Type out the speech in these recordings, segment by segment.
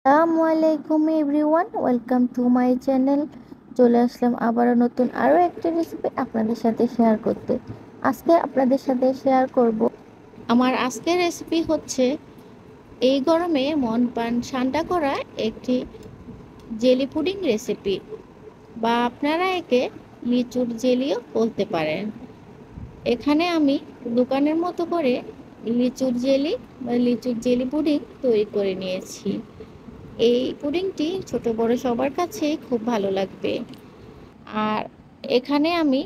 আসসালামু আলাইকুম everyone, welcome to my channel. চলে আসলাম আবারও নতুন আরও একটা রেসিপি আপনাদের সাথে শেয়ার করতে। আজকে আপনাদের সাথে শেয়ার করব আমার আজকের রেসিপি হচ্ছে এই গরমে মন প্রাণ ঠান্ডা করা একটি জেলি পুডিং রেসিপি, বা আপনারা একে লিচুর জেলিও বলতে পারেন। এখানে আমি দোকানের মতো করে লিচুর জেলি বা লিচুর জেলি পুডিং তৈরি করে নিয়েছি। এই পুডিংটি ছোট বড় সবার কাছে খুব ভালো লাগবে। আর এখানে আমি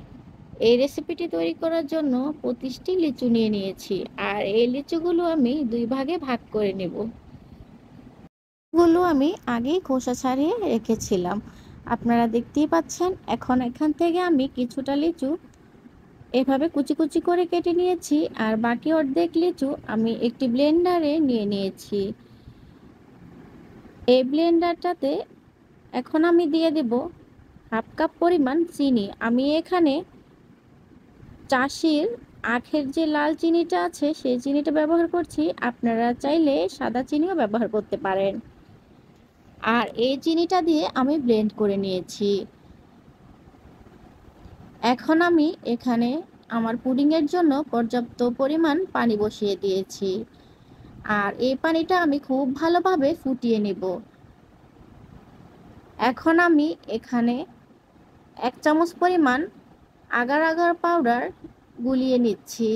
এই রেসিপিটি তৈরি করার জন্য 25টি লিচু নিয়ে নিয়েছি। আর এই লিচুগুলো আমি দুই ভাগে ভাগ করে নেব। গুলো আমি আগেই খোসা ছাড়িয়ে রেখেছিলাম, আপনারা দেখতেই পাচ্ছেন। এখন এখান থেকে আমি কিছুটা লিচু এভাবে কুচি কুচি করে কেটে নিয়েছি, আর বাকি অর্ধেক লিচু আমি একটি ব্লেন্ডারে নিয়ে নিয়েছি। এই ব্লেন্ডারটাতে এখন আমি দিয়ে দেব হাফ কাপ পরিমাণ চিনি। আমি এখানে চাষির আখের যে লাল চিনিটা আছে সেই চিনিটা ব্যবহার করছি, আপনারা চাইলে সাদা চিনিও ব্যবহার করতে পারেন। আর এই চিনিটা দিয়ে আমি ব্লেন্ড করে নিয়েছি। এখন আমি এখানে আমার পুডিংয়ের জন্য পর্যাপ্ত পরিমাণ পানি বসিয়ে দিয়েছি, আর এই পানিটা আমি খুব ভালোভাবে ফুটিয়ে নেব। এখন আমি এখানে 1 চামচ পরিমাণ আগার আগার পাউডার গুলিয়ে নিচ্ছি।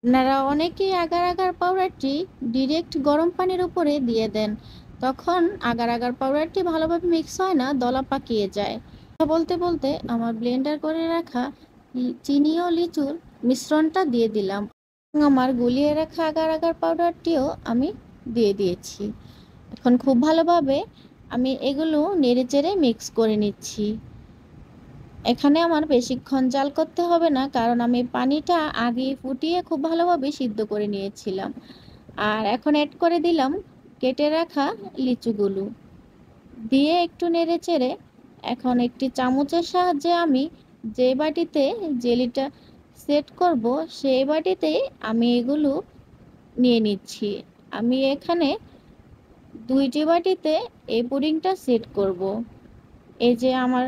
আপনারা অনেকেই আগার আগার পাউডারটি ডিরেক্ট গরম পানির উপরে দিয়ে দেন, তখন আগার আগার পাউডারটি ভালোভাবে মিক্স হয় না, দলা পাকিয়ে যায়। কথা বলতে বলতে আমার ব্লেন্ডার করে রাখা চিনি ও লিচুর মিশ্রণটা দিয়ে দিলাম। আমার গুলিয়ে রাখা আগার আগার পাউডারটিও আমি দিয়ে দিয়েছি। এখন খুব ভালোভাবে আমি এগুলো নেড়েচেড়ে মিক্স করে নিচ্ছি। এখানে আমার বেশিক্ষণ জাল করতে হবে না, কারণ আমি পানিটা আগে ফুটিয়ে খুব ভালোভাবে সিদ্ধ করে নিয়েছিলাম। আর এখন অ্যাড করে দিলাম কেটে রাখা লিচুগুলো, দিয়ে একটু নেড়ে চেড়ে এখন একটি চামচের সাহায্যে আমি যে বাটিতে জেলিটা সেট করব সেই বাটিতে আমি এগুলো নিয়ে নিচ্ছি। আমি এখানে 2টি বাটিতে এই পুডিংটা সেট করব। এই যে আমার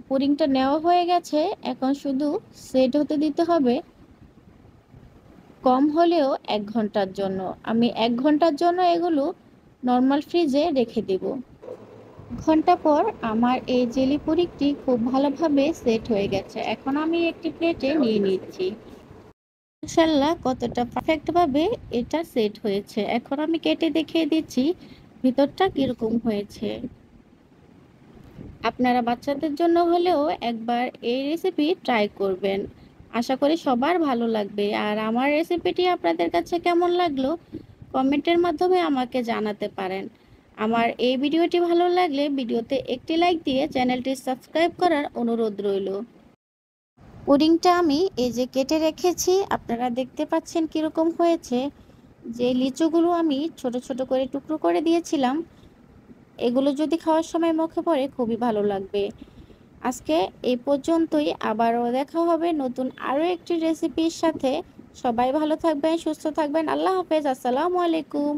পুডিংটা নেওয়া হয়ে গেছে, এখন শুধু সেট হতে দিতে হবে কম হলেও 1 ঘন্টার জন্য। আমি 1 ঘন্টার জন্য এগুলো নর্মাল ফ্রিজে রেখে দেব। ঘন্টা পর আমার এই জেলি পুডিংটি খুব ভালোভাবে সেট হয়ে গেছে। এখন আমি একটি প্লেটে নিয়ে নিচ্ছি। মাশাআল্লাহ, কতটা পারফেক্ট ভাবে এটা সেট হয়েছে। এখন আমি কেটে দেখিয়ে দিচ্ছি ভিতরটা কিরকম হয়েছে। আপনারা বাচ্চাদের জন্য হলেও একবার এই রেসিপি ট্রাই করবেন, আশা করি সবার ভালো লাগবে। আর আমার রেসিপিটি আপনাদের কাছে কেমন লাগলো কমেন্টের মাধ্যমে আমাকে জানাতে পারেন। আমার এই ভিডিওটি ভালো লাগলে ভিডিওতে একটি লাইক দিয়ে চ্যানেলটি সাবস্ক্রাইব করার অনুরোধ রইল। পুডিংটা আমি এই যে কেটে রেখেছি, আপনারা দেখতে পাচ্ছেন কীরকম হয়েছে। যে লিচুগুলো আমি ছোট ছোট করে টুকরো করে দিয়েছিলাম, এগুলো যদি খাওয়ার সময় মুখে পড়ে খুবই ভালো লাগবে। আজকে এই পর্যন্তই, আবারও দেখা হবে নতুন আরও একটি রেসিপির সাথে। সবাই ভালো থাকবেন, সুস্থ থাকবেন। আল্লাহ হাফেজ, আসসালামু আলাইকুম।